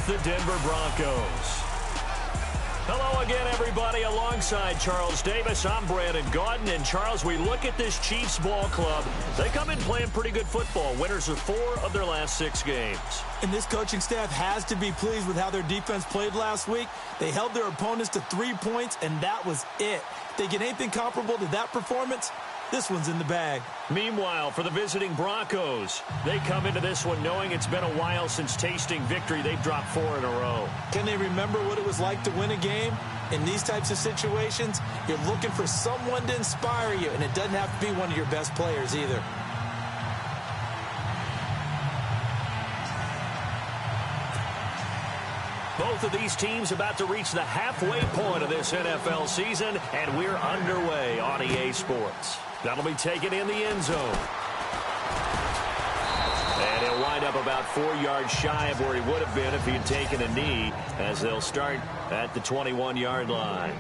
with the Denver Broncos. Hello again, everybody. Alongside Charles Davis, I'm Brandon Gaudin. And, Charles, we look at this Chiefs ball club. They come in playing pretty good football. Winners of 4 of their last 6 games. And this coaching staff has to be pleased with how their defense played last week. They held their opponents to 3 points, and that was it. If they get anything comparable to that performance, this one's in the bag. Meanwhile, for the visiting Broncos, they come into this one knowing it's been a while since tasting victory. They've dropped 4 in a row. Can they remember what it was like to win a game? In these types of situations, you're looking for someone to inspire you, and it doesn't have to be one of your best players either. Both of these teams about to reach the halfway point of this NFL season, and we're underway on EA Sports. That'll be taken in the end zone. And he'll wind up about 4 yards shy of where he would have been if he had taken a knee, as they'll start at the 21-yard line.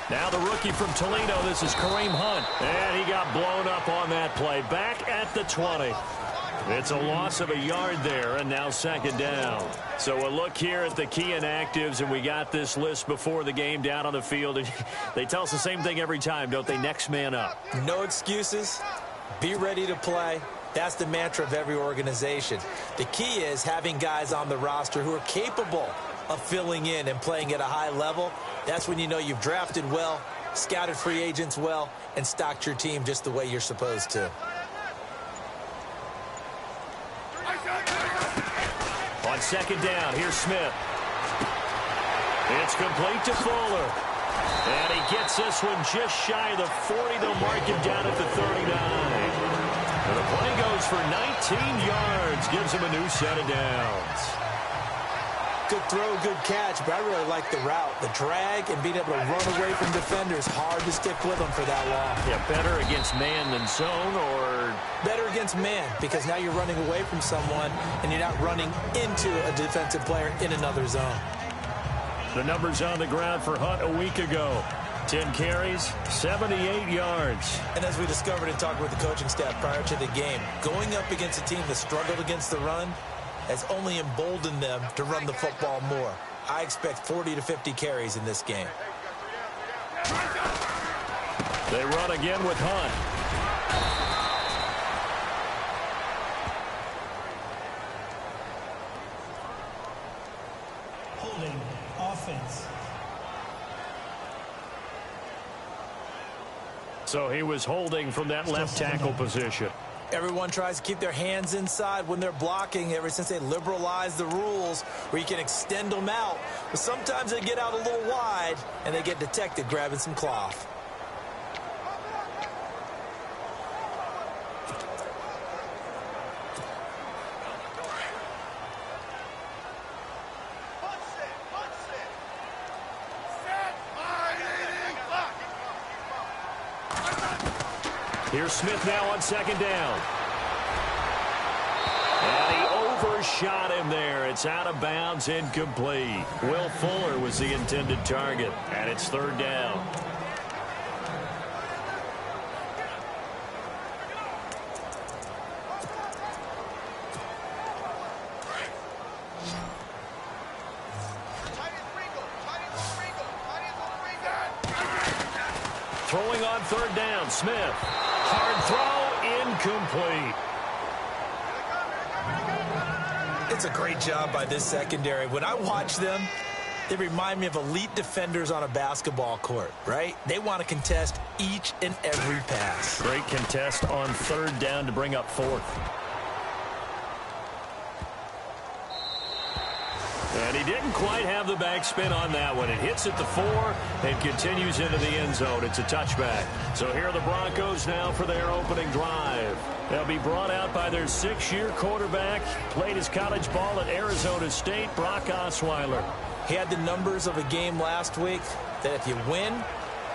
Now the rookie from Toledo, this is Kareem Hunt. And he got blown up on that play. Back at the 20. It's a loss of a yard there, and now second down. So we'll look here at the key inactives, and we got this list before the game down on the field. And they tell us the same thing every time, don't they? Next man up. No excuses. Be ready to play. That's the mantra of every organization. The key is having guys on the roster who are capable of filling in and playing at a high level. That's when you know you've drafted well, scouted free agents well, and stocked your team just the way you're supposed to. On second down, here's Smith. It's complete to Fuller. And he gets this one just shy of the 40. They'll mark him down at the 39. And the play goes for 19 yards. Gives him a new set of downs. Good throw, good catch, but I really like the route. The drag and being able to run away from defenders. Hard to stick with them for that long. Yeah, better against man than zone, or better against man, because now you're running away from someone and you're not running into a defensive player in another zone. the numbers on the ground for Hunt a week ago. 10 carries, 78 yards. And as we discovered in talking with the coaching staff prior to the game, going up against a team that struggled against the run has only emboldened them to run the football more. I expect 40 to 50 carries in this game. They run again with Hunt. Holding offense. So he was holding from that left tackle position. Everyone tries to keep their hands inside when they're blocking ever since they liberalized the rules where you can extend them out. But sometimes they get out a little wide and they get detected grabbing some cloth. Here's Smith now on second down. And he overshot him there. It's out of bounds, incomplete. Will Fuller was the intended target, and it's third down. Throwing on third down, Smith. Hard throw, incomplete. It's a great job by this secondary. When I watch them, they remind me of elite defenders on a basketball court, right? They want to contest each and every pass. Great contest on third down to bring up fourth. And he didn't quite have the backspin on that one. It hits at the 4 and continues into the end zone. It's a touchback. So here are the Broncos now for their opening drive. They'll be brought out by their 6-year quarterback. Played his college ball at Arizona State, Brock Osweiler. He had the numbers of a game last week that if you win,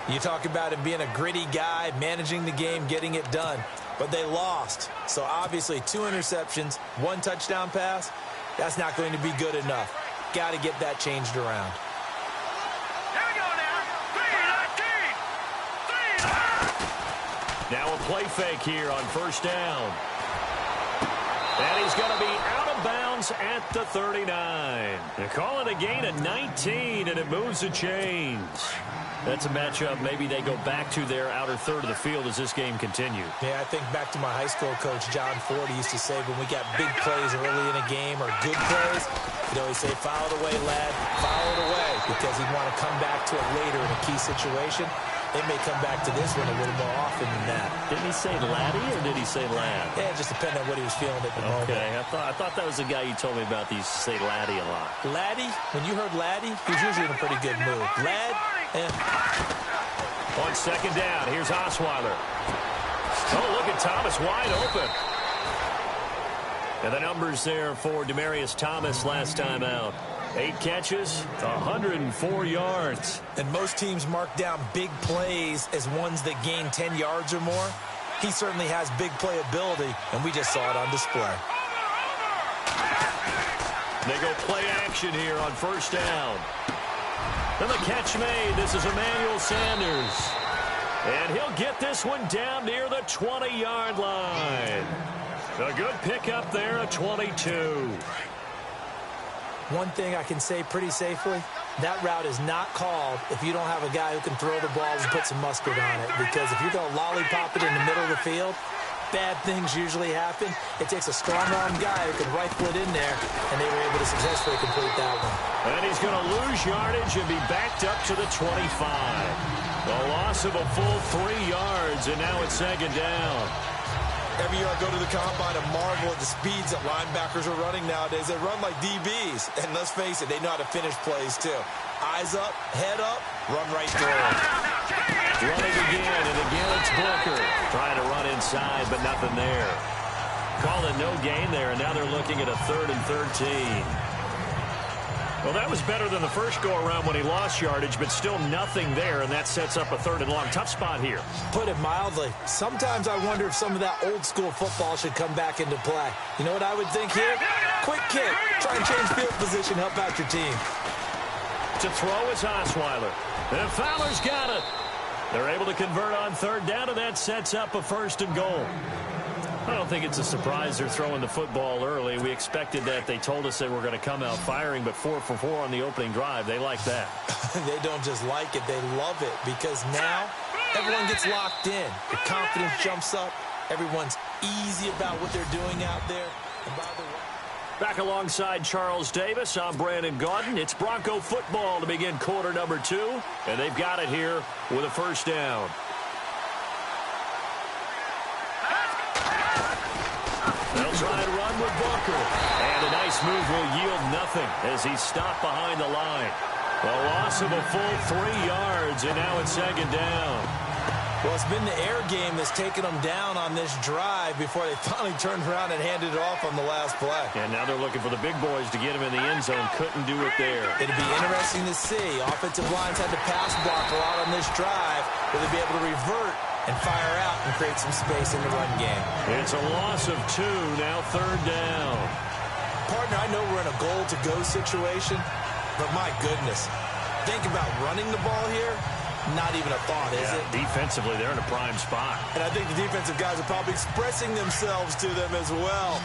you talk about him being a gritty guy, managing the game, getting it done. But they lost. So obviously 2 interceptions, 1 touchdown pass. That's not going to be good enough. Got to get that changed around. Here we go now. Now a play fake here on first down. And he's going to be out of bounds at the 39. They call it a gain of 19, and it moves the chains. That's a matchup maybe they go back to their outer third of the field as this game continues. Yeah, I think back to my high school coach, John Ford, he used to say when we got big plays early in a game or good plays, he'd always say, foul it away, lad, foul it away, because he'd want to come back to it later in a key situation. They may come back to this one a little more often than that. Didn't he say laddie or did he say lad? Yeah, it just depended on what he was feeling at the moment. Okay, I thought that was the guy you told me about. He used to say laddie a lot. Laddie, when you heard laddie, he was usually in a pretty good mood. Lad, On second down, here's Osweiler. Oh, look at Thomas wide open. And the numbers there for Demaryius Thomas last time out. 8 catches, 104 yards. And most teams mark down big plays as ones that gain 10 yards or more. He certainly has big play ability, and we just saw it on display. They go play action here on first down. And the catch made. This is Emmanuel Sanders. And he'll get this one down near the 20-yard line. A good pickup there at 22. One thing I can say pretty safely, that route is not called if you don't have a guy who can throw the ball and put some mustard on it. Because if you're going to lollipop it in the middle of the field, bad things usually happen. It takes a strong-arm guy who can rifle it in there, and they were able to successfully complete that one. And he's going to lose yardage and be backed up to the 25. A loss of a full 3 yards, and now it's second down. Every year I go to the combine and marvel at the speeds that linebackers are running nowadays. They run like DBs, and let's face it, they know how to finish plays too. Eyes up, head up, run right through them. Running again, and again it's Booker. Trying to run inside, but nothing there. Call it no gain there, and now they're looking at a 3rd and 13. Well, that was better than the first go-around when he lost yardage, but still nothing there, and that sets up a 3rd and long. Tough spot here. Put it mildly. Sometimes I wonder if some of that old-school football should come back into play. You know what I would think here? Quick kick. Try and change field position, help out your team. To throw is Osweiler. And Fowler's got it. They're able to convert on 3rd down, and that sets up a 1st and goal. I don't think it's a surprise they're throwing the football early. We expected that. They told us they were going to come out firing, but 4 for 4 on the opening drive. They like that. They don't just like it, they love it, because now everyone gets locked in. The confidence jumps up. Everyone's easy about what they're doing out there. And by the way, back alongside Charles Davis, I'm Brandon Gaudin. It's Bronco football to begin quarter number 2, and they've got it here with a 1st down. They'll try and run with Booker. And a nice move will yield nothing as he's stopped behind the line. A loss of a full 3 yards, and now it's second down. Well, it's been the air game that's taken them down on this drive before they finally turned around and handed it off on the last play. And now they're looking for the big boys to get him in the end zone. Couldn't do it there. It'd be interesting to see. Offensive lines had to pass block a lot on this drive. Will they be able to revert and fire out and create some space in the run game? It's a loss of 2, now 3rd down. Partner, I know we're in a goal-to-go situation, but my goodness, think about running the ball here. Not even a thought, is it? Defensively, they're in a prime spot. And I think the defensive guys are probably expressing themselves to them as well.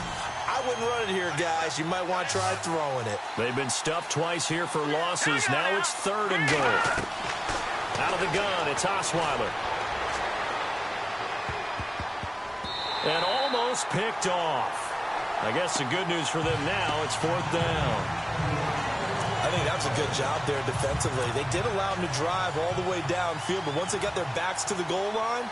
I wouldn't run it here, guys. You might want to try throwing it. They've been stuffed twice here for losses. Now it's 3rd and goal. Out of the gun, it's Osweiler. And almost picked off. I guess the good news for them now, it's 4th down. I think that's a good job there defensively. They did allow them to drive all the way downfield, but once they got their backs to the goal line,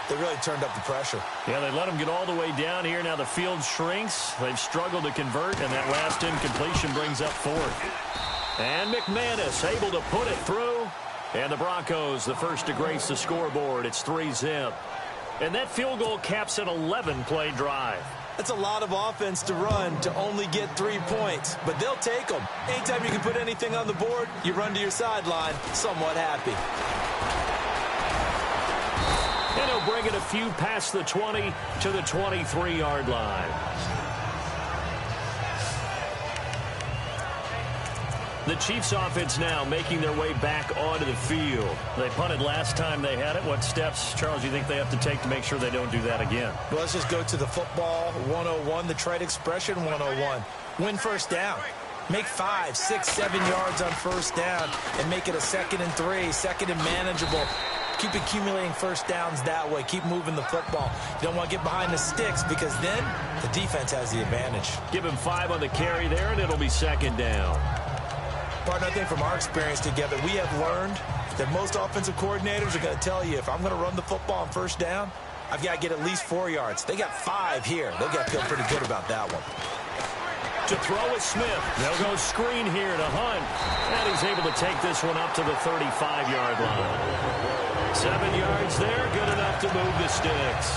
they really turned up the pressure. Yeah, they let them get all the way down here. Now the field shrinks. They've struggled to convert, and that last incompletion brings up 4th. And McManus able to put it through. And the Broncos, the first to grace the scoreboard. It's 3-zip. And that field goal caps an 11-play drive. That's a lot of offense to run to only get 3 points, but they'll take them. Anytime you can put anything on the board, you run to your sideline somewhat happy. And he'll bring it a few past the 20 to the 23-yard line. The Chiefs offense now making their way back onto the field. They punted last time they had it. What steps, Charles, do you think they have to take to make sure they don't do that again? Well, let's just go to the football 101, the trade expression 101. Win 1st down. Make 5, 6, 7 yards on 1st down and make it a 2nd and 3, 2nd and manageable. Keep accumulating 1st downs that way. Keep moving the football. You don't want to get behind the sticks because then the defense has the advantage. Give him 5 on the carry there, and it'll be 2nd down. Partner, I think from our experience together, we have learned that most offensive coordinators are going to tell you, if I'm going to run the football on 1st down, I've got to get at least 4 yards. They got 5 here. They've got to feel pretty good about that one. To throw is Smith. They'll go screen here to Hunt. And he's able to take this one up to the 35-yard line. 7 yards there, good enough to move the sticks.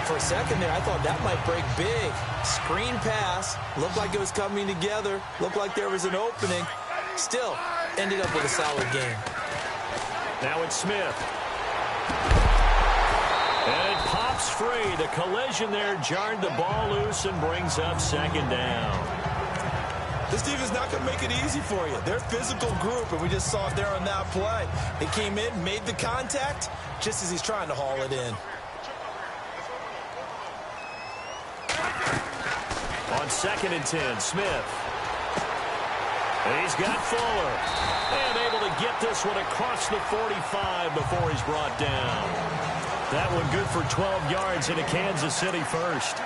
For a second there, I thought that might break big. Screen pass. Looked like it was coming together. Looked like there was an opening. Still, ended up with a solid game. Now it's Smith. And it pops free. The collision there jarred the ball loose and brings up 2nd down. This defense is not going to make it easy for you. They're a physical group, and we just saw it there on that play. They came in, made the contact, just as he's trying to haul it in. On 2nd and 10, Smith. He's got Fuller. And able to get this one across the 45 before he's brought down. That one good for 12 yards into Kansas City first.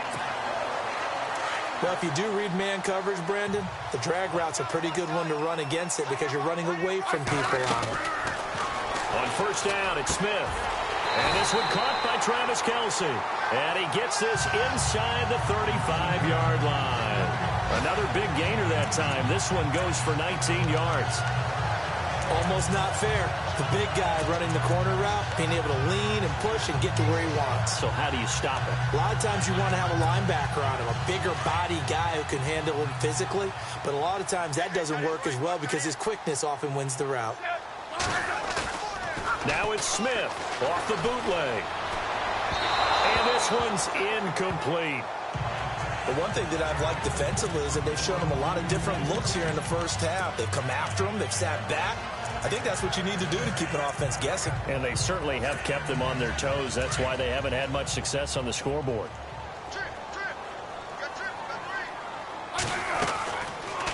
Well, if you do read man coverage, Brandon, the drag route's a pretty good one to run against it because you're running away from people on it. On first down, it's Smith. And this one caught by Travis Kelce. And he gets this inside the 35-yard line. Another big gainer that time. This one goes for 19 yards. Almost not fair. The big guy running the corner route, being able to lean and push and get to where he wants. So how do you stop it? A lot of times you want to have a linebacker on him, a bigger body guy who can handle him physically. But a lot of times that doesn't work as well because his quickness often wins the route. Now it's Smith off the bootleg. And this one's incomplete. The one thing that I've liked defensively is that they've shown him a lot of different looks here in the first half. They've come after him. They've sat back. I think that's what you need to do to keep an offense guessing. And they certainly have kept them on their toes. That's why they haven't had much success on the scoreboard.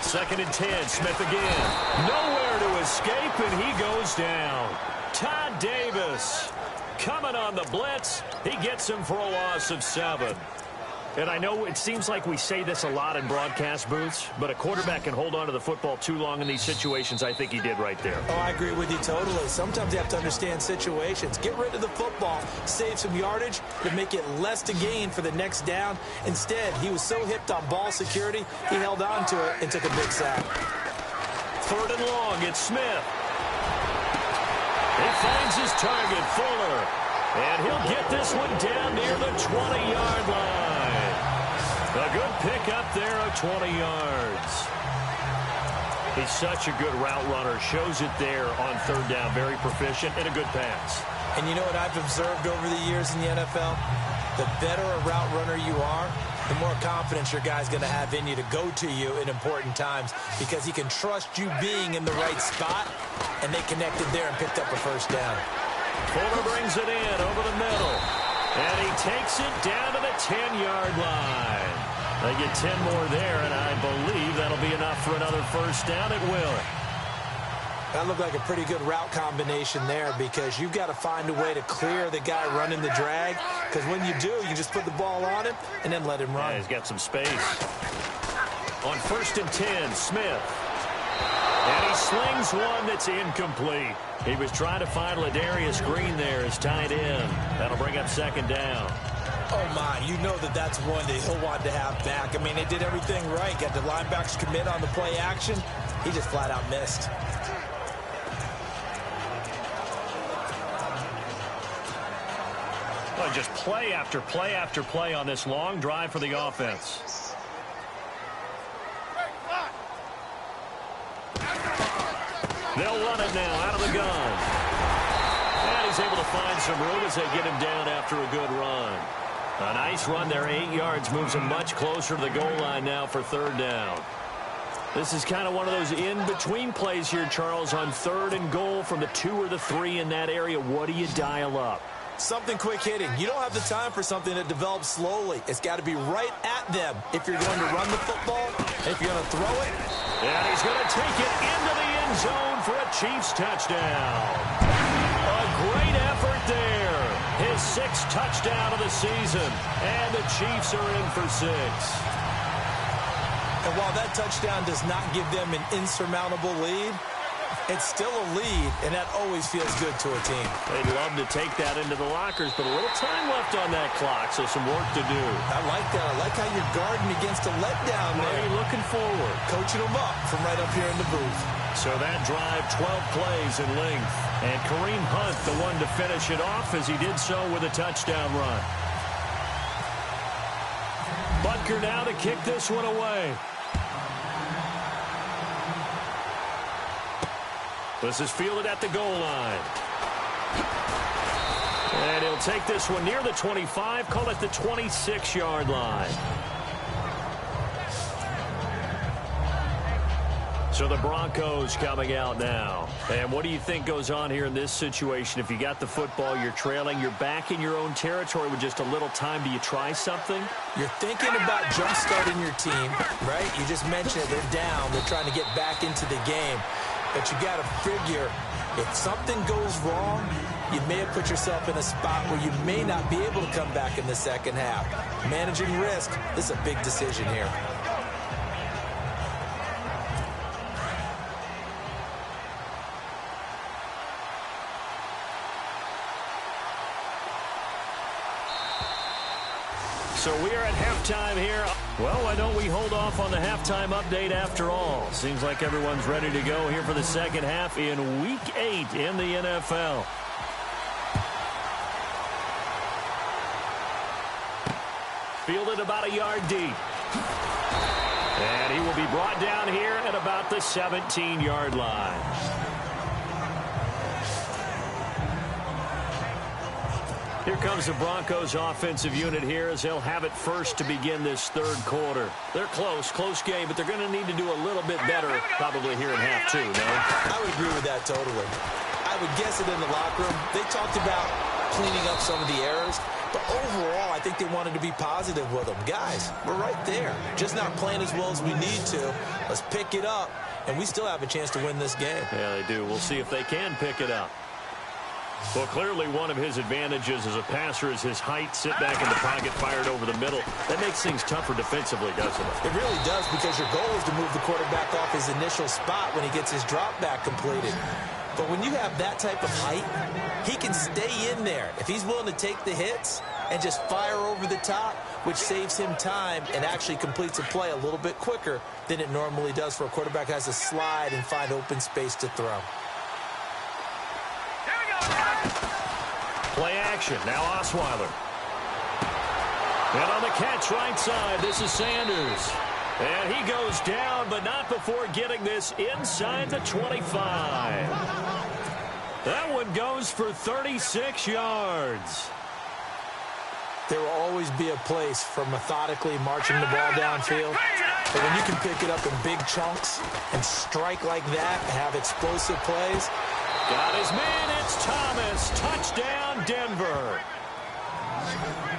Second and 10, Smith again. Nowhere to escape, and he goes down. Todd Davis coming on the blitz. He gets him for a loss of 7. And I know it seems like we say this a lot in broadcast booths, but a quarterback can hold on to the football too long in these situations. I think he did right there. Oh, I agree with you totally. Sometimes you have to understand situations. Get rid of the football, save some yardage, to make it less to gain for the next down. Instead, he was so hipped on ball security, he held on to it and took a big sack. Third and long, it's Smith. He finds his target, Fuller. And he'll get this one down near the 20-yard line. A good pick up there of 20 yards. He's such a good route runner. Shows it there on third down. Very proficient and a good pass. And you know what I've observed over the years in the NFL? The better a route runner you are, the more confidence your guy's going to have in you to go to you in important times because he can trust you being in the right spot, and they connected there and picked up a first down. Fuller brings it in over the middle. And he takes it down to the 10-yard line. They get 10 more there, and I believe that'll be enough for another first down. It will. That looked like a pretty good route combination there because you've got to find a way to clear the guy running the drag because when you do, you just put the ball on him and then let him run. Yeah, he's got some space. On first and 10, Smith. And he slings one that's incomplete. He was trying to find Ladarius Green there as tight end. That'll bring up second down. Oh, my. You know that that's one that he'll want to have back. I mean, they did everything right. Got the linebackers commit on the play action. He just flat out missed. Well, just play after play after play on this long drive for the offense. They'll run it now out of the gun. And he's able to find some room as they get him down after a good run. A nice run there, 8 yards, moves him much closer to the goal line now for third down. This is kind of one of those in-between plays here, Charles, on third and goal from the 2 or the 3 in that area. What do you dial up? Something quick hitting. You don't have the time for something that develops slowly. It's got to be right at them if you're going to run the football, if you're going to throw it. And he's going to take it into the end zone for a Chiefs touchdown. A great effort there. His 6th touchdown of the season. And the Chiefs are in for 6. And while that touchdown does not give them an insurmountable lead, it's still a lead, and that always feels good to a team. They'd love to take that into the lockers, but a little time left on that clock, so some work to do. I like that. I like how you're guarding against a letdown there. Are you looking forward? Coaching them up from right up here in the booth. So that drive, 12 plays in length. And Kareem Hunt, the one to finish it off, as he did so with a touchdown run. Butker now to kick this one away. This is fielded at the goal line. And he'll take this one near the 25, call it the 26-yard line. So the Broncos coming out now. And what do you think goes on here in this situation? If you got the football, you're trailing, you're back in your own territory with just a little time. Do you try something? You're thinking about jump-starting your team, right? You just mentioned it. They're down. They're trying to get back into the game. But you got to figure, if something goes wrong, you may have put yourself in a spot where you may not be able to come back in the second half. Managing risk, this is a big decision here. So we are at halftime here. Well, why don't we hold off on the halftime update after all? Seems like everyone's ready to go here for the second half in Week 8 in the NFL. Fielded about a yard deep. And he will be brought down here at about the 17-yard line. Here comes the Broncos offensive unit here as they'll have it first to begin this third quarter. They're close game, but they're going to need to do a little bit better probably here in half two, no? I would agree with that totally. I would guess it in the locker room. They talked about cleaning up some of the errors, but overall I think they wanted to be positive with them. Guys, we're right there. Just not playing as well as we need to. Let's pick it up, and we still have a chance to win this game. Yeah, they do. We'll see if they can pick it up. Well, clearly one of his advantages as a passer is his height. Sit back in the pocket, fired over the middle. That makes things tougher defensively, doesn't it? It really does, because your goal is to move the quarterback off his initial spot when he gets his drop back completed. But when you have that type of height, he can stay in there if he's willing to take the hits and just fire over the top, which saves him time and actually completes a play a little bit quicker than it normally does for a quarterback who has to slide and find open space to throw. Play action. Now Osweiler. And on the catch right side, this is Sanders. And he goes down, but not before getting this inside the 25. That one goes for 36 yards. There will always be a place for methodically marching the ball downfield. But when you can pick it up in big chunks and strike like that and have explosive plays. Got his man, it's Thomas. Touchdown, Denver.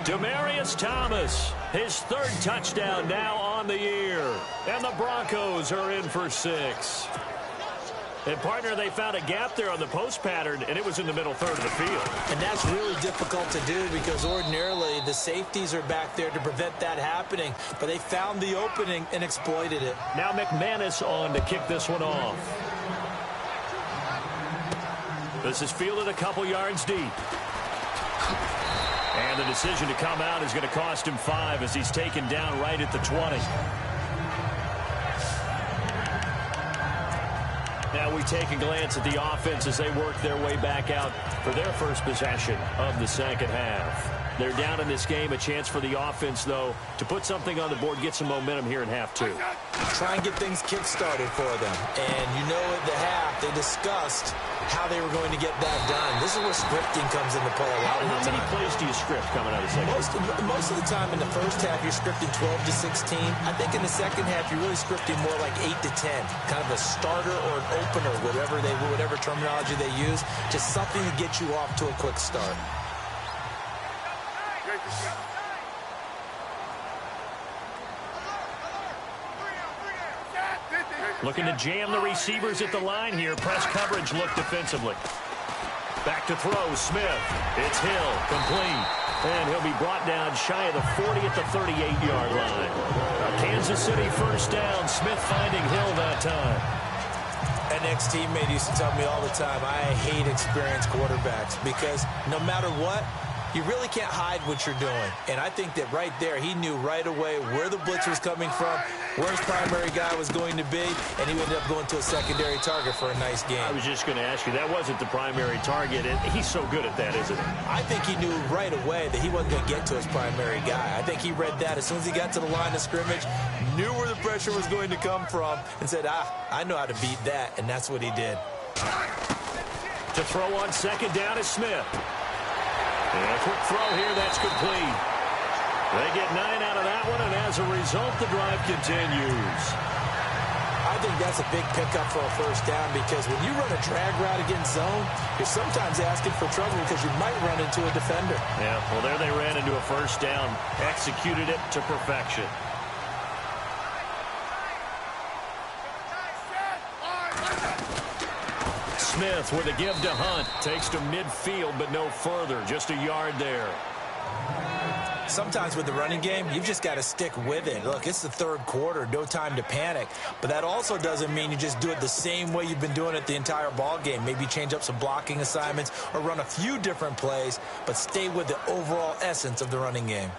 Demaryius Thomas, his third touchdown now on the year. And the Broncos are in for 6. And, partner, they found a gap there on the post pattern, and it was in the middle third of the field. And that's really difficult to do because ordinarily the safeties are back there to prevent that happening. But they found the opening and exploited it. Now McManus on to kick this one off. This is fielded a couple yards deep. And the decision to come out is going to cost him 5 as he's taken down right at the 20. Now we take a glance at the offense as they work their way back out for their first possession of the second half. They're down in this game. A chance for the offense, though, to put something on the board, get some momentum here in half two. Try and get things kick-started for them. And you know at the half, they discussed how they were going to get that done. This is where scripting comes into play a lot of the time. How many plays do you script coming out of the second half? Most of the time in the first half, you're scripting 12 to 16. I think in the second half, you're really scripting more like 8 to 10. Kind of a starter or an opener, whatever terminology they use. Just something to get you off to a quick start. Looking to jam the receivers at the line here. Press coverage look defensively. Back to throw, Smith. It's Hill, complete. And he'll be brought down shy of the 40 at the 38-yard line. A Kansas City first down. Smith finding Hill that time. An ex-teammate used to tell me all the time, I hate experienced quarterbacks because no matter what, you really can't hide what you're doing. And I think that right there, he knew right away where the blitz was coming from, where his primary guy was going to be, and he ended up going to a secondary target for a nice game. I was just going to ask you, that wasn't the primary target, and he's so good at that, isn't he? I think he knew right away that he wasn't going to get to his primary guy. I think he read that as soon as he got to the line of scrimmage, knew where the pressure was going to come from, and said, I know how to beat that, and that's what he did. To throw on second down is Smith. And a quick throw here, that's complete. They get 9 out of that one, and as a result, the drive continues. I think that's a big pickup for a first down because when you run a drag route against zone, you're sometimes asking for trouble because you might run into a defender. Yeah, well, there they ran into a first down, executed it to perfection. Smith with a give to Hunt. Takes to midfield, but no further. Just a yard there. Sometimes with the running game, you've just got to stick with it. Look, it's the third quarter, no time to panic. But that also doesn't mean you just do it the same way you've been doing it the entire ball game. Maybe change up some blocking assignments or run a few different plays, but stay with the overall essence of the running game.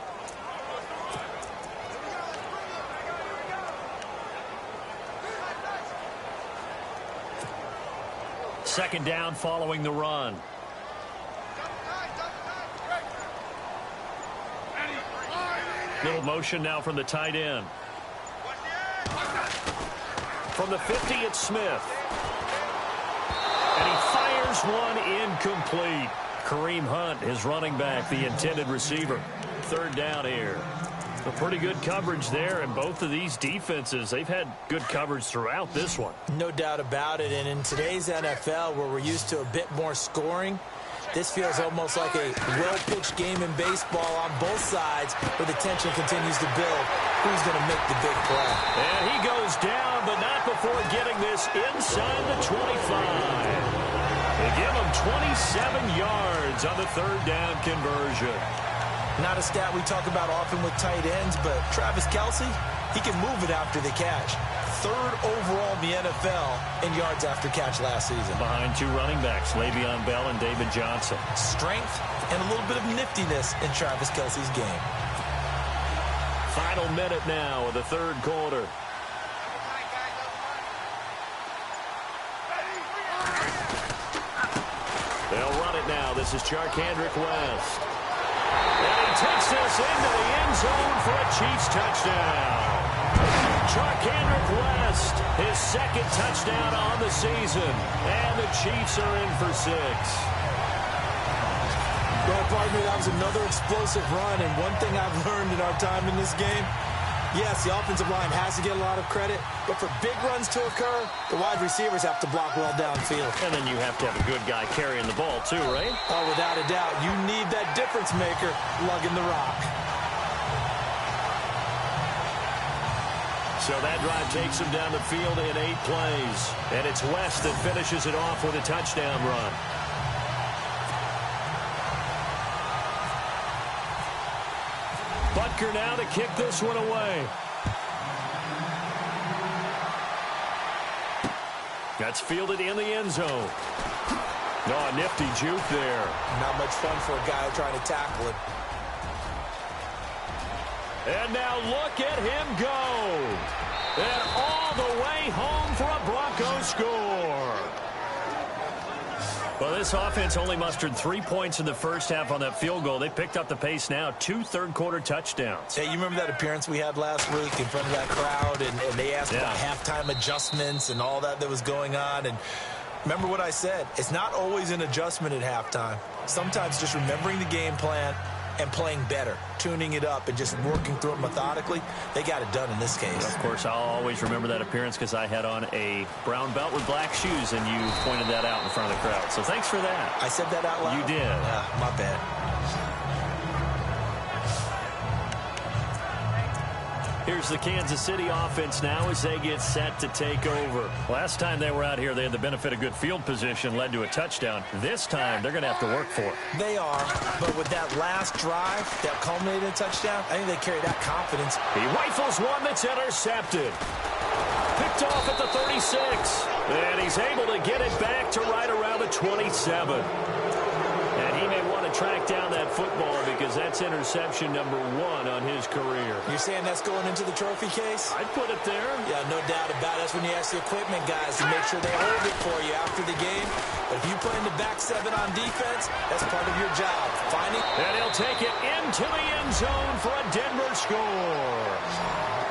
Second down following the run. Little motion now from the tight end. From the 50, it's Smith. And he fires one incomplete. Kareem Hunt, his running back, the intended receiver. Third down here. A pretty good coverage there, and both of these defenses, they've had good coverage throughout this one. No doubt about it, and in today's NFL, where we're used to a bit more scoring, this feels almost like a well-pitched game in baseball on both sides where the tension continues to build. Who's going to make the big play? And he goes down, but not before getting this inside the 25. They give him 27 yards on the third down conversion. Not a stat we talk about often with tight ends, but Travis Kelce, he can move it after the catch. Third overall in the NFL in yards after catch last season. Behind two running backs, Le'Veon Bell and David Johnson. Strength and a little bit of niftiness in Travis Kelce's game. Final minute now of the third quarter. They'll run it now. This is Charkandrick West. And he takes this into the end zone for a Chiefs touchdown. Charkandrick West, his second touchdown on the season. And the Chiefs are in for 6. Well, partner, that was another explosive run. And one thing I've learned in our time in this game, yes, the offensive line has to get a lot of credit. But for big runs to occur, the wide receivers have to block well downfield. And then you have to have a good guy carrying the ball too, right? Oh, without a doubt. You need that difference maker lugging the rock. So that drive takes him down the field in 8 plays. And it's West that finishes it off with a touchdown run. Butker now to kick this one away. That's fielded in the end zone. No, a nifty juke there. Not much fun for a guy trying to tackle it. And now look at him go. And all the way home for a Broncos score. Well, this offense only mustered 3 points in the first half on that field goal. They picked up the pace now. 2 third-quarter touchdowns. Hey, you remember that appearance we had last week in front of that crowd, and they asked about halftime adjustments and all that was going on, and remember what I said. It's not always an adjustment at halftime. Sometimes just remembering the game plan and playing better, tuning it up and just working through it methodically. They got it done in this case. Of course, I'll always remember that appearance because I had on a brown belt with black shoes, and you pointed that out in front of the crowd. So thanks for that. I said that out loud? You did. My bad. Here's the Kansas City offense now as they get set to take over. Last time they were out here, they had the benefit of good field position, led to a touchdown. This time, they're going to have to work for it. They are, but with that last drive that culminated in a touchdown, I think they carry that confidence. He rifles one that's intercepted. Picked off at the 36. And he's able to get it back to right around the 27. And he may want to track down that football because that's interception number 1 on his career. You're saying that's going into the trophy case? I'd put it there. Yeah, no doubt about it. That's when you ask the equipment guys to make sure they hold it for you after the game. But if you play in the back 7 on defense, that's part of your job. Finding. And he'll take it into the end zone for a Denver score.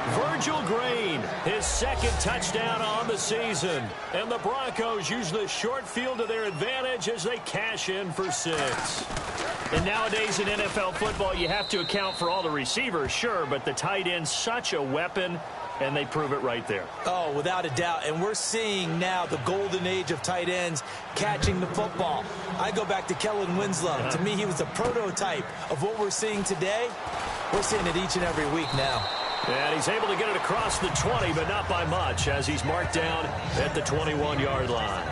Virgil Green, his second touchdown on the season. And the Broncos use the short field to their advantage as they cash in for 6. And nowadays in NFL football, you have to account for all the receivers, sure, but the tight end's such a weapon, and they prove it right there. Oh, without a doubt. And we're seeing now the golden age of tight ends catching the football. I go back to Kellen Winslow. To me, he was the prototype of what we're seeing today. We're seeing it each and every week now. And he's able to get it across the 20, but not by much, as he's marked down at the 21-yard line.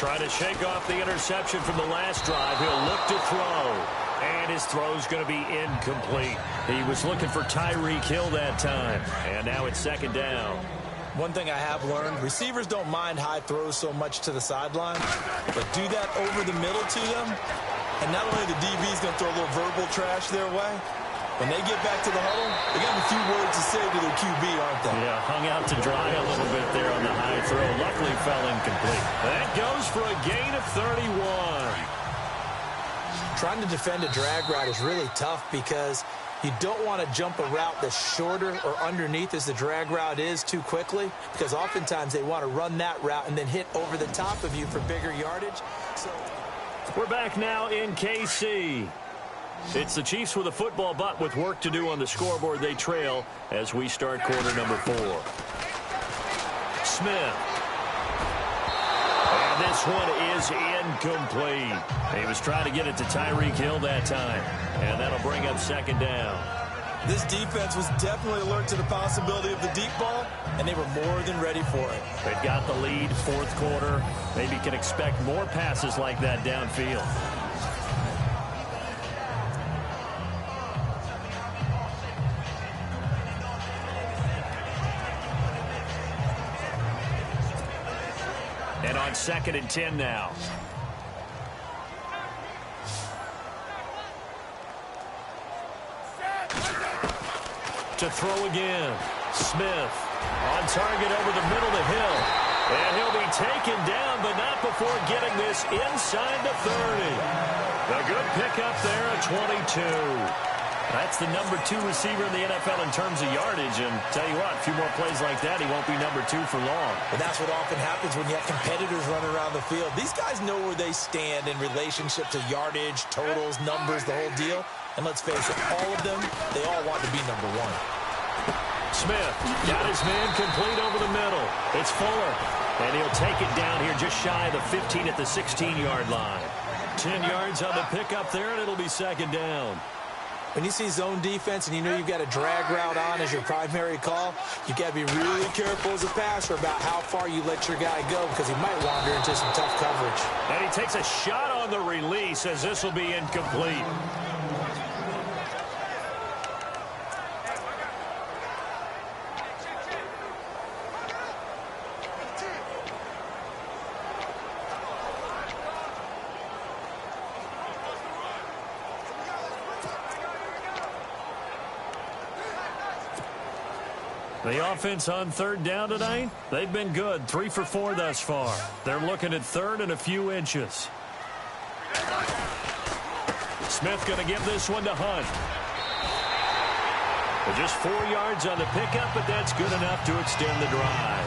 Trying to shake off the interception from the last drive. He'll look to throw. And his throw's going to be incomplete. He was looking for Tyreek Hill that time. And now it's second down. One thing I have learned, receivers don't mind high throws so much to the sideline, but do that over the middle to them, and not only the DB's going to throw a little verbal trash their way, when they get back to the huddle, they got a few words to say to their QB, aren't they? Yeah, hung out to dry a little bit there on the high throw. Luckily fell incomplete. That goes for a gain of 31. Trying to defend a drag route is really tough because you don't want to jump a route that's shorter or underneath as the drag route is too quickly, because oftentimes they want to run that route and then hit over the top of you for bigger yardage. So we're back now in KC. It's the Chiefs with a football, but with work to do on the scoreboard. They trail as we start quarter number 4. Smith. And this one is incomplete. He was trying to get it to Tyreek Hill that time. And that'll bring up second down. This defense was definitely alert to the possibility of the deep ball, and they were more than ready for it. They've got the lead, fourth quarter. Maybe can expect more passes like that downfield. And on 2nd and 10 now. To throw again. Smith on target over the middle to Hill. And he'll be taken down, but not before getting this inside the 30. A good pickup there at 22. That's the number 2 receiver in the NFL in terms of yardage. And tell you what, a few more plays like that, he won't be number 2 for long. But that's what often happens when you have competitors running around the field. These guys know where they stand in relationship to yardage, totals, numbers, the whole deal. And let's face it, all of them, they all want to be number 1. Smith got his man complete over the middle. It's Fuller. And he'll take it down here just shy of the 15 at the 16-yard line. 10 yards on the pickup there, and it'll be second down. When you see zone defense and you know you've got a drag route on as your primary call, you've got to be really careful as a passer about how far you let your guy go, because he might wander into some tough coverage. And he takes a shot on the release as this will be incomplete. The offense on third down tonight, they've been good. 3 for 4 thus far. They're looking at third and a few inches. Smith going to give this one to Hunt. But just 4 yards on the pickup, but that's good enough to extend the drive.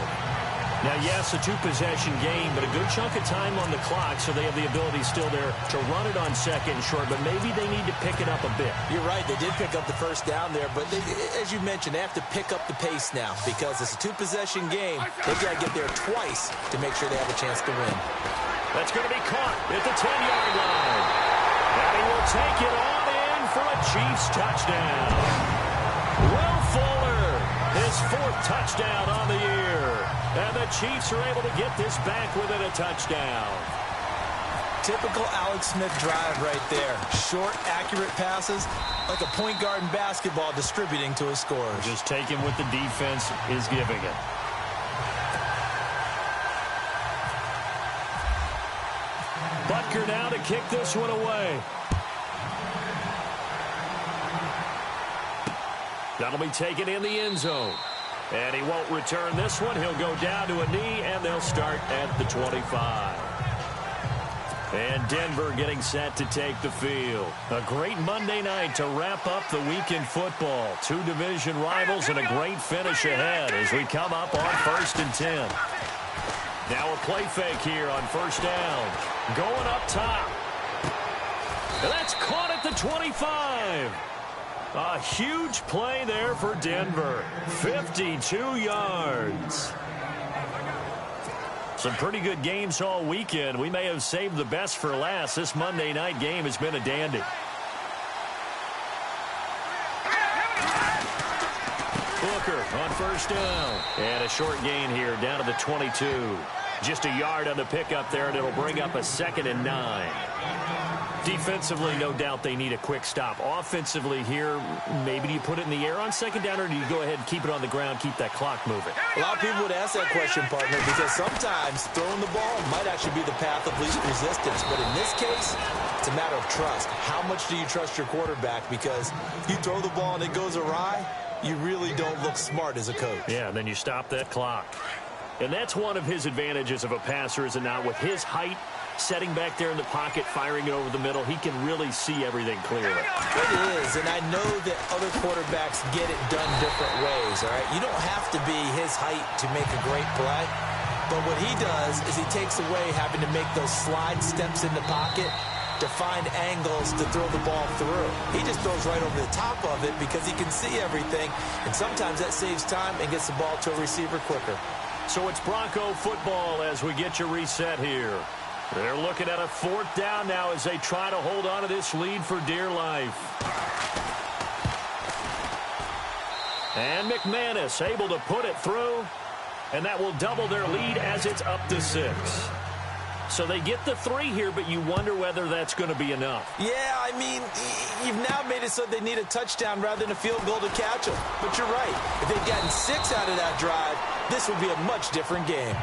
Now, yes, a 2-possession game, but a good chunk of time on the clock, so they have the ability still there to run it on second and short, but maybe they need to pick it up a bit. You're right. They did pick up the first down there, but they, as you mentioned, they have to pick up the pace now because it's a 2-possession game. They've got to get there twice to make sure they have a chance to win. That's going to be caught at the 10-yard line. And he will take it on in for a Chiefs touchdown. Will Fuller, his 4th touchdown on the year. And the Chiefs are able to get this back within a touchdown. Typical Alex Smith drive right there. Short, accurate passes, like a point guard in basketball distributing to his scorers. Just taking what the defense is giving it. Butker now to kick this one away. That'll be taken in the end zone. And he won't return this one. He'll go down to a knee, and they'll start at the 25. And Denver getting set to take the field. A great Monday night to wrap up the weekend football. 2 division rivals and a great finish ahead as we come up on 1st and 10. Now a play fake here on 1st down. Going up top. And that's caught at the 25. A huge play there for Denver. 52 yards. Some pretty good games all weekend. We may have saved the best for last. This Monday night game has been a dandy. Booker on 1st down. And a short gain here down to the 22. Just a yard on the pickup there, and it'll bring up a 2nd and 9. Defensively, no doubt they need a quick stop. Offensively here, maybe do you put it in the air on 2nd down, or do you go ahead and keep it on the ground, keep that clock moving? A lot of people would ask that question, partner, because sometimes throwing the ball might actually be the path of least resistance. But in this case, it's a matter of trust. How much do you trust your quarterback? Because you throw the ball and it goes awry, you really don't look smart as a coach. Yeah, and then you stop that clock. And that's one of his advantages of a passer, is it not? With his height, setting back there in the pocket, firing it over the middle, he can really see everything clearly. It is, and I know that other quarterbacks get it done different ways, all right? You don't have to be his height to make a great play, but what he does is he takes away having to make those slide steps in the pocket to find angles to throw the ball through. He just throws right over the top of it because he can see everything, and sometimes that saves time and gets the ball to a receiver quicker. So it's Bronco football as we get you reset here. They're looking at a 4th down now as they try to hold on to this lead for dear life. And McManus able to put it through, and that will double their lead as it's up to 6. So they get the 3 here, but you wonder whether that's going to be enough. Yeah, I mean, you've now made it so they need a touchdown rather than a field goal to catch them. But you're right. If they'd gotten 6 out of that drive, this would be a much different game.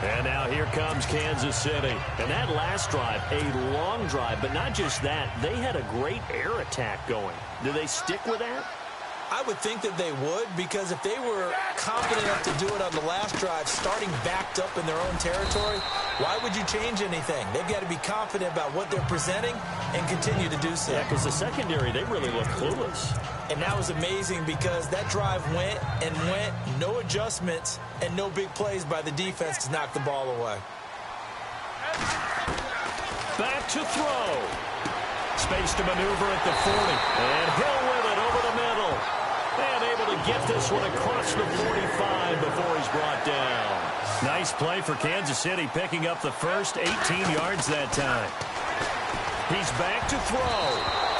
And now here comes Kansas City. And that last drive, a long drive, but not just that. They had a great air attack going. Do they stick with that? I would think that they would, because if they were confident enough to do it on the last drive, starting backed up in their own territory, why would you change anything? They've got to be confident about what they're presenting and continue to do so. Yeah, because the secondary, they really look clueless. And that was amazing because that drive went and went, no adjustments, and no big plays by the defense to knock the ball away. Back to throw. Space to maneuver at the 40. And Hill with it over the middle. And able to get this one across the 45 before he's brought down. Nice play for Kansas City, picking up the first 18 yards that time. He's back to throw.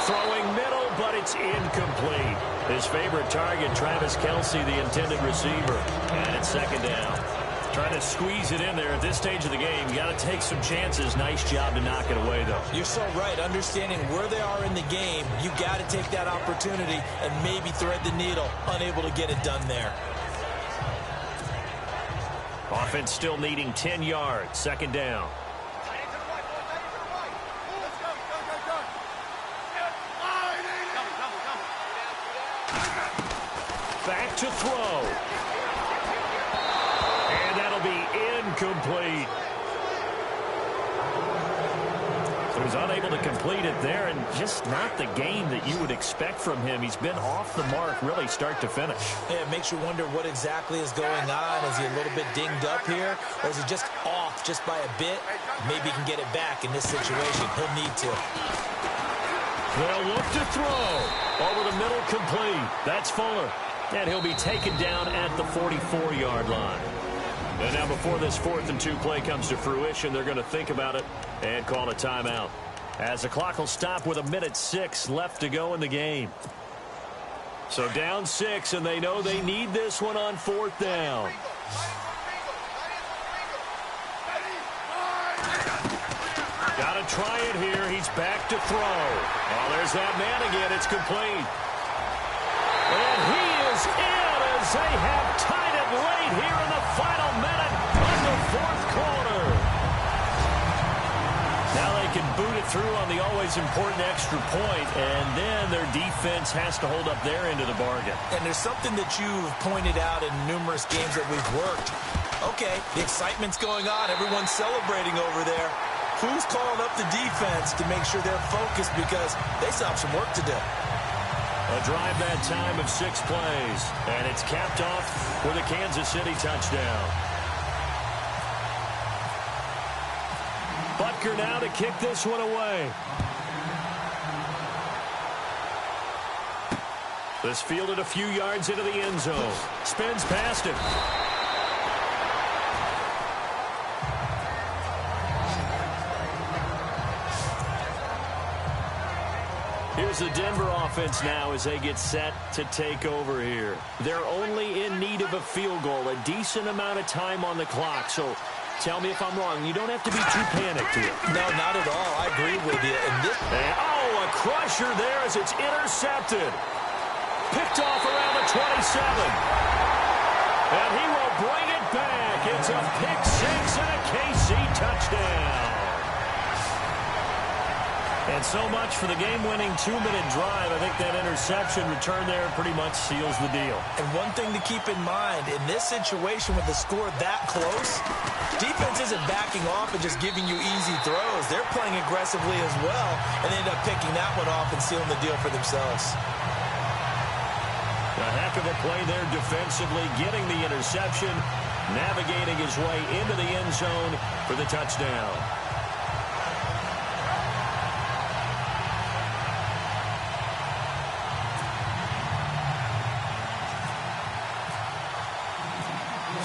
Throwing middle, but it's incomplete. His favorite target, Travis Kelce, the intended receiver. And it's 2nd down. Trying to squeeze it in there at this stage of the game. You got to take some chances. Nice job to knock it away, though. You're so right. Understanding where they are in the game, you got to take that opportunity and maybe thread the needle. Unable to get it done there. Offense still needing 10 yards. 2nd down. Back to throw. Incomplete. So he's unable to complete it there, and just not the game that you would expect from him. He's been off the mark really start to finish. Yeah, it makes you wonder what exactly is going on. Is he a little bit dinged up here, or is he just off just by a bit? Maybe he can get it back in this situation. He'll need to. They'll look to throw. Over the middle, complete. That's Fuller. And he'll be taken down at the 44-yard line. And now before this 4th and 2 play comes to fruition, they're going to think about it and call a timeout. As the clock will stop with 1:06 left to go in the game. So down 6, and they know they need this one on 4th down. Got to try it here. He's back to throw. Oh, there's that man again. It's complete. And he is in as they have tied it late here in the final minute of the 4th quarter. Now they can boot it through on the always important extra point, and then their defense has to hold up their end of the bargain. And there's something that you've pointed out in numerous games that we've worked. Okay, the excitement's going on. Everyone's celebrating over there. Who's calling up the defense to make sure they're focused, because they still have some work to do. A drive that time of 6 plays, and it's capped off with a Kansas City touchdown. Butker now to kick this one away. This fielded a few yards into the end zone. Spins past it. Here's goes the Denver offense now as they get set to take over here. They're only in need of a field goal, a decent amount of time on the clock. So tell me if I'm wrong. You don't have to be too panicked here. No, not at all. I agree with you. Oh, a crusher there as it's intercepted. Picked off around the 27. And he will bring it back. It's a pick six and a KC touchdown. And so much for the game-winning 2-minute drive. I think that interception return there pretty much seals the deal. And one thing to keep in mind, in this situation with the score that close, defense isn't backing off and just giving you easy throws. They're playing aggressively as well and end up picking that one off and sealing the deal for themselves. A heck of a play there defensively, getting the interception, navigating his way into the end zone for the touchdown.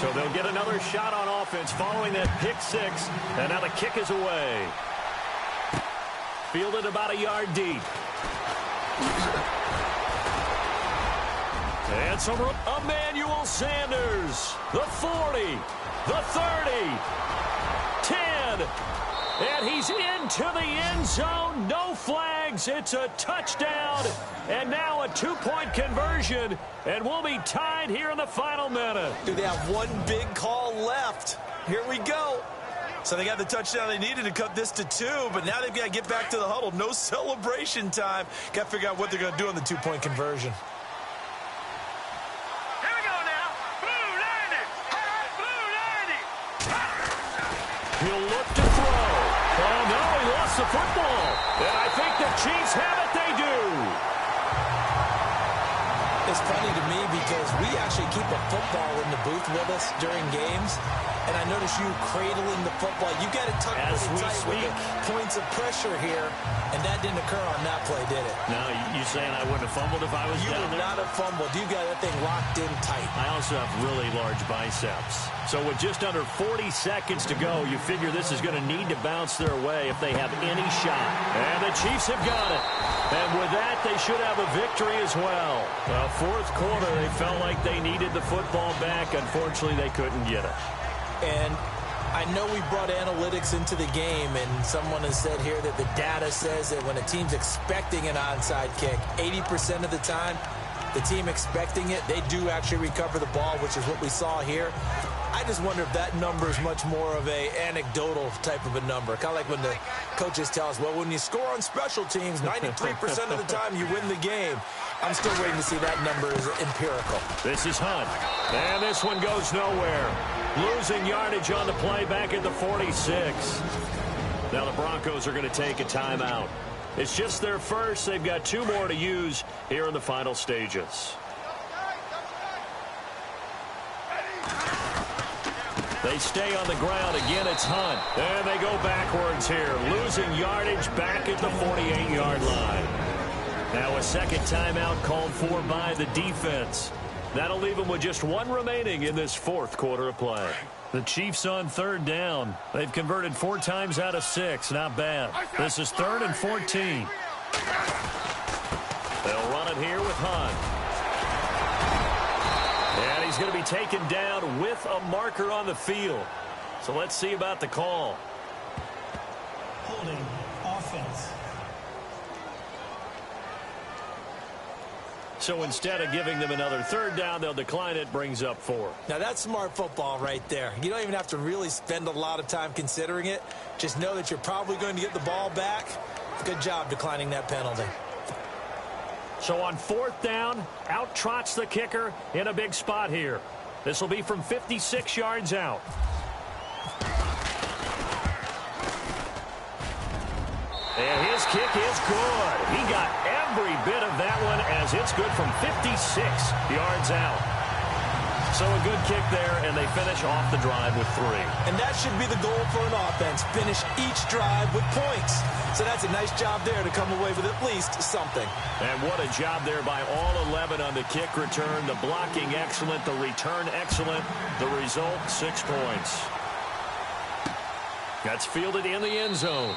So they'll get another shot on offense following that pick six, and now the kick is away. Fielded about a yard deep. And some Emmanuel Sanders, the 40, the 30, 10, and he's into the end zone. No flags. It's a touchdown, and now a 2-point conversion, and we'll be tied here in the final minute. Do they have one big call left? Here we go. So they got the touchdown they needed to cut this to 2, but now they've got to get back to the huddle. No celebration time. Got to figure out what they're going to do on the 2-point conversion. He'll look to throw. Oh, no, he lost the football. And I think the Chiefs have it. They do. It's funny to me because we actually keep a football in the booth with us during games. And I notice you cradling the football. You got it tucked pretty tight with the points of pressure here. And that didn't occur on that play, did it? No, you saying I wouldn't have fumbled if I was down there? You would not have fumbled. You got that thing locked in tight. I also have really large biceps. So with just under 40 seconds to go, you figure this is going to need to bounce their way if they have any shot. And the Chiefs have got it. And with that, they should have a victory as well. Well, fourth quarter, they felt like they needed the football back. Unfortunately, they couldn't get it. And I know we brought analytics into the game, and someone has said here that the data says that when a team's expecting an onside kick, 80% of the time, the team expecting it, they do actually recover the ball, which is what we saw here. I just wonder if that number is much more of a anecdotal type of a number. Kind of like when the coaches tell us, well, when you score on special teams, 93% of the time you win the game. I'm still waiting to see that number is empirical. This is Hunt. And this one goes nowhere. Losing yardage on the play back at the 46. Now the Broncos are going to take a timeout. It's just their first. They've got 2 more to use here in the final stages. They stay on the ground. Again, it's Hunt. And they go backwards here. Losing yardage back at the 48-yard line. Now a second timeout called for by the defense. That'll leave them with just 1 remaining in this fourth quarter of play. The Chiefs on third down. They've converted 4 times out of 6. Not bad. This is 3rd and 14. They'll run it here with Hunt. And he's going to be taken down with a marker on the field. So let's see about the call. Holding offense. So instead of giving them another third down, they'll decline it, brings up 4. Now, that's smart football right there. You don't even have to really spend a lot of time considering it. Just know that you're probably going to get the ball back. Good job declining that penalty. So on 4th down, out trots the kicker in a big spot here. This will be from 56 yards out. And his kick is good. He got every bit of that one as it's good from 56 yards out. So a good kick there, and they finish off the drive with 3. And that should be the goal for an offense. Finish each drive with points. So that's a nice job there to come away with at least something. And what a job there by all 11 on the kick return. The blocking excellent, the return excellent. The result, 6 points. That's fielded in the end zone.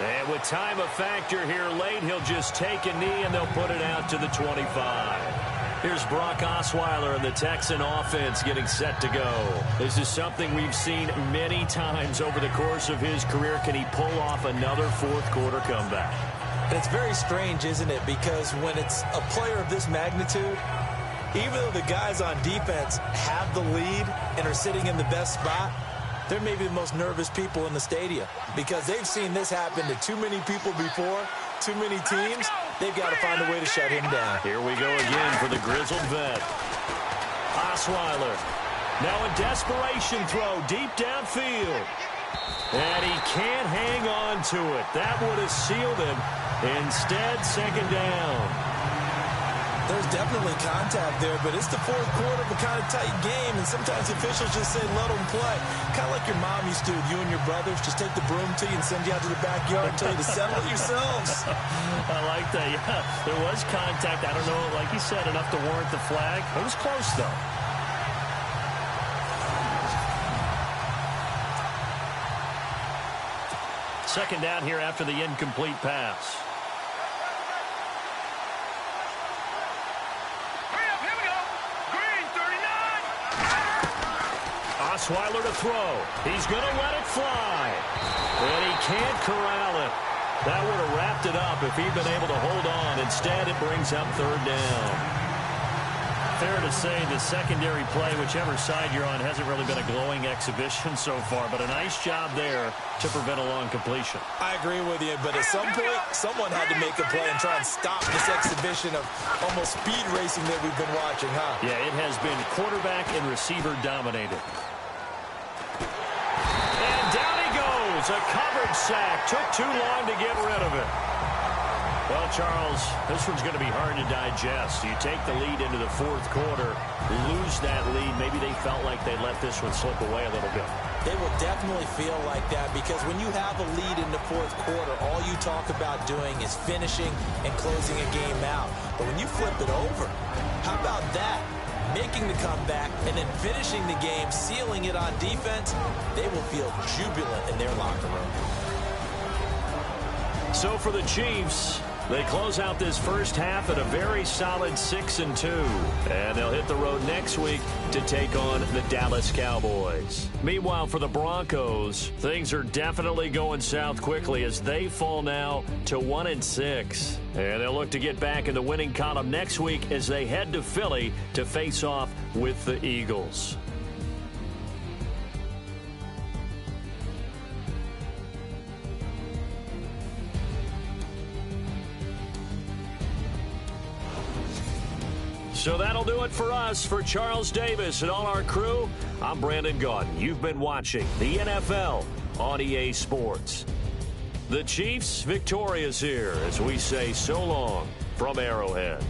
And with time a factor here late, he'll just take a knee and they'll put it out to the 25. Here's Brock Osweiler and the Texan offense getting set to go. This is something we've seen many times over the course of his career. Can he pull off another fourth quarter comeback? And it's very strange, isn't it? Because when it's a player of this magnitude, even though the guys on defense have the lead and are sitting in the best spot, they're maybe the most nervous people in the stadium because they've seen this happen to too many people before, too many teams. They've got to find a way to shut him down. Here we go again for the grizzled vet. Osweiler. Now a desperation throw deep downfield. And he can't hang on to it. That would have sealed him. Instead, second down. There's definitely contact there, but it's the fourth quarter of a kind of tight game, and sometimes officials just say, let them play. Kind of like your mom used to, you and your brothers, just take the broom to you and send you out to the backyard and tell you to settle it yourselves. I like that, yeah. There was contact. I don't know, like you said, enough to warrant the flag. It was close, though. Second down here after the incomplete pass. Osweiler to throw. He's going to let it fly. And he can't corral it. That would have wrapped it up if he'd been able to hold on. Instead, it brings up third down. Fair to say the secondary play, whichever side you're on, hasn't really been a glowing exhibition so far, but a nice job there to prevent a long completion. I agree with you, but at some point, someone had to make a play and try and stop this exhibition of almost speed racing that we've been watching, huh? Yeah, it has been quarterback and receiver dominated. A covered sack. Took too long to get rid of it. Well, Charles, this one's going to be hard to digest. You take the lead into the fourth quarter, lose that lead. Maybe they felt like they let this one slip away a little bit. They will definitely feel like that because when you have a lead in the fourth quarter, all you talk about doing is finishing and closing a game out. But when you flip it over, how about that? Making the comeback and then finishing the game, sealing it on defense, they will feel jubilant in their locker room. So for the Chiefs, they close out this first half at a very solid 6-2. And they'll hit the road next week to take on the Dallas Cowboys. Meanwhile, for the Broncos, things are definitely going south quickly as they fall now to 1-6. And they'll look to get back in the winning column next week as they head to Philly to face off with the Eagles. So that'll do it for us. For Charles Davis and all our crew, I'm Brandon Gaudin. You've been watching the NFL on EA Sports. The Chiefs victorious here as we say so long from Arrowhead.